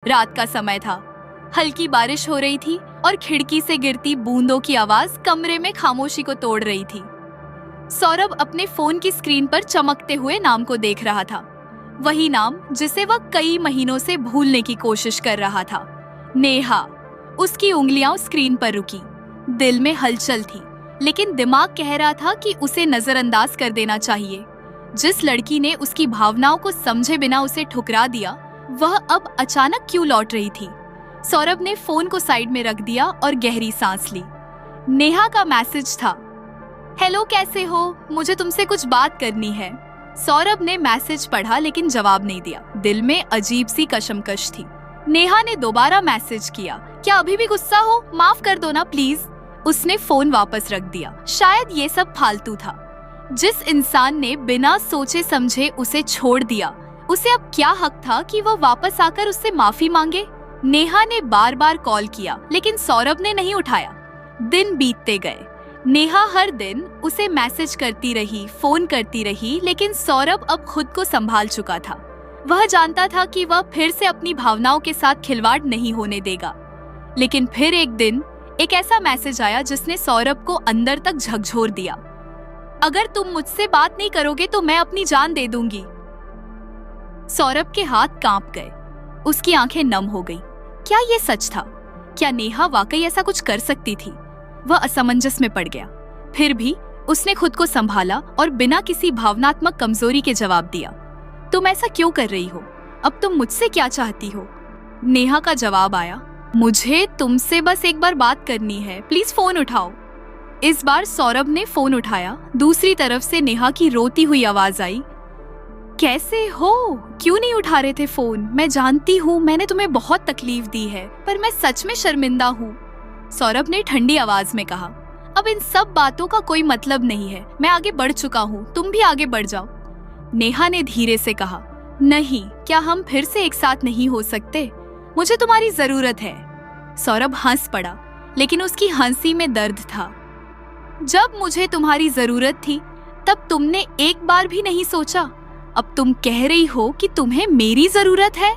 रात का समय था। हल्की बारिश हो रही थी और खिड़की से गिरती बूंदों की आवाज कमरे में खामोशी को तोड़ रही थी। सौरभ अपने फोन की स्क्रीन पर चमकते हुए नाम को देख रहा था, वही नाम जिसे वह कई महीनों से भूलने की कोशिश कर रहा था, नेहा। उसकी उंगलियां स्क्रीन पर रुकी। दिल में हलचल थी, लेकिन दिमाग कह रहा था कि उसे नजरअंदाज कर देना चाहिए। जिस लड़की ने उसकी भावनाओं को समझे बिना उसे ठुकरा दिया, वह अब अचानक क्यों लौट रही थी। सौरभ ने फोन को साइड में रख दिया और गहरी सांस ली। नेहा का मैसेज था, हेलो कैसे हो, मुझे तुमसे कुछ बात करनी है। सौरभ ने मैसेज पढ़ा लेकिन जवाब नहीं दिया। दिल में अजीब सी कशमकश थी। नेहा ने दोबारा मैसेज किया, क्या अभी भी गुस्सा हो, माफ कर दो ना प्लीज। उसने फोन वापस रख दिया। शायद ये सब फालतू था। जिस इंसान ने बिना सोचे समझे उसे छोड़ दिया, उसे अब क्या हक था कि वह वापस आकर उससे माफी मांगे। नेहा ने बार बार कॉल किया लेकिन सौरभ ने नहीं उठाया। दिन बीतते गए। नेहा हर दिन उसे मैसेज करती रही, फोन करती रही, लेकिन सौरभ अब खुद को संभाल चुका था। वह जानता था कि वह फिर से अपनी भावनाओं के साथ खिलवाड़ नहीं होने देगा। लेकिन फिर एक दिन एक ऐसा मैसेज आया जिसने सौरभ को अंदर तक झकझोर दिया। अगर तुम मुझसे बात नहीं करोगे तो मैं अपनी जान दे दूंगी। सौरभ के हाथ कांप गए, उसकी आंखें नम हो गईं। क्या ये सच था? क्या नेहा वाकई ऐसा कुछ कर सकती थी? वह असमंजस में पड़ गया। फिर भी उसने खुद को संभाला और बिना किसी भावनात्मक कमजोरी के जवाब दिया, तुम ऐसा क्यों कर रही हो? अब तुम मुझसे क्या चाहती हो? नेहा का जवाब आया, मुझे तुमसे बस एक बार बात करनी है, प्लीज फोन उठाओ। इस बार सौरभ ने फोन उठाया। दूसरी तरफ से नेहा की रोती हुई आवाज आई, कैसे हो, क्यों नहीं उठा रहे थे फोन? मैं जानती हूँ मैंने तुम्हें बहुत तकलीफ दी है, पर मैं सच में शर्मिंदा हूँ। सौरभ ने ठंडी आवाज में कहा, अब इन सब बातों का कोई मतलब नहीं है, मैं आगे बढ़ चुका हूँ, तुम भी आगे बढ़ जाओ। नेहा ने धीरे से कहा, नहीं, क्या हम फिर से एक साथ नहीं हो सकते? मुझे तुम्हारी जरूरत है। सौरभ हंस पड़ा, लेकिन उसकी हंसी में दर्द था। जब मुझे तुम्हारी जरूरत थी तब तुमने एक बार भी नहीं सोचा, अब तुम कह रही हो कि तुम्हें मेरी जरूरत है।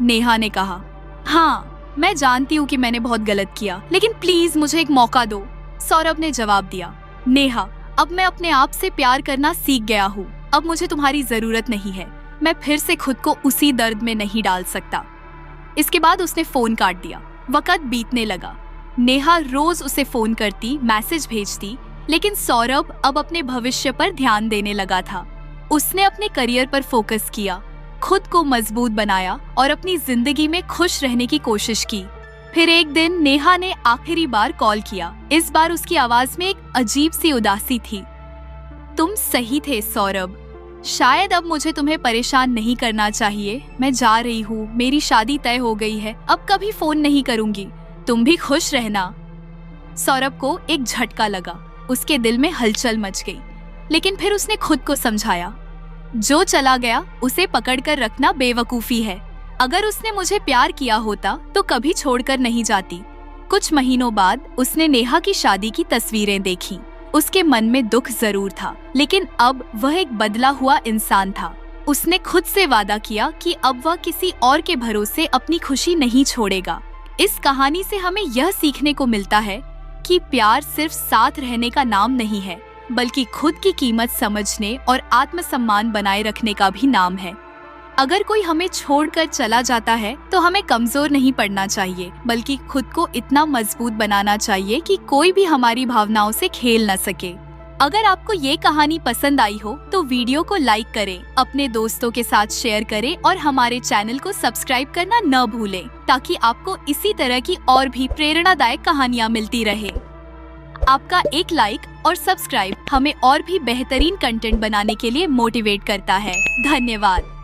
नेहा ने कहा, हाँ मैं जानती हूँ कि मैंने बहुत गलत किया, लेकिन प्लीज मुझे एक मौका दो। सौरभ ने जवाब दिया, नेहा अब मैं अपने आप से प्यार करना सीख गया हूँ, अब मुझे तुम्हारी जरूरत नहीं है, मैं फिर से खुद को उसी दर्द में नहीं डाल सकता। इसके बाद उसने फोन काट दिया। वक्त बीतने लगा। नेहा रोज उसे फोन करती, मैसेज भेजती, लेकिन सौरभ अब अपने भविष्य पर ध्यान देने लगा था। उसने अपने करियर पर फोकस किया, खुद को मजबूत बनाया और अपनी जिंदगी में खुश रहने की कोशिश की। फिर एक दिन नेहा ने आखिरी बार कॉल किया। इस बार उसकी आवाज में एक अजीब सी उदासी थी। तुम सही थे सौरभ, शायद अब मुझे तुम्हें परेशान नहीं करना चाहिए। मैं जा रही हूँ, मेरी शादी तय हो गई है, अब कभी फोन नहीं करूंगी, तुम भी खुश रहना। सौरभ को एक झटका लगा, उसके दिल में हलचल मच गई, लेकिन फिर उसने खुद को समझाया, जो चला गया उसे पकड़कर रखना बेवकूफी है। अगर उसने मुझे प्यार किया होता तो कभी छोड़कर नहीं जाती। कुछ महीनों बाद उसने नेहा की शादी की तस्वीरें देखी। उसके मन में दुख जरूर था, लेकिन अब वह एक बदला हुआ इंसान था। उसने खुद से वादा किया कि अब वह किसी और के भरोसे अपनी खुशी नहीं छोड़ेगा। इस कहानी से हमें यह सीखने को मिलता है कि प्यार सिर्फ साथ रहने का नाम नहीं है, बल्कि खुद की कीमत समझने और आत्मसम्मान बनाए रखने का भी नाम है। अगर कोई हमें छोड़कर चला जाता है तो हमें कमजोर नहीं पड़ना चाहिए, बल्कि खुद को इतना मजबूत बनाना चाहिए कि कोई भी हमारी भावनाओं से खेल न सके। अगर आपको ये कहानी पसंद आई हो तो वीडियो को लाइक करें, अपने दोस्तों के साथ शेयर करें और हमारे चैनल को सब्सक्राइब करना न भूलें, ताकि आपको इसी तरह की और भी प्रेरणादायक कहानियाँ मिलती रहे। आपका एक लाइक और सब्सक्राइब हमें और भी बेहतरीन कंटेंट बनाने के लिए मोटिवेट करता है। धन्यवाद।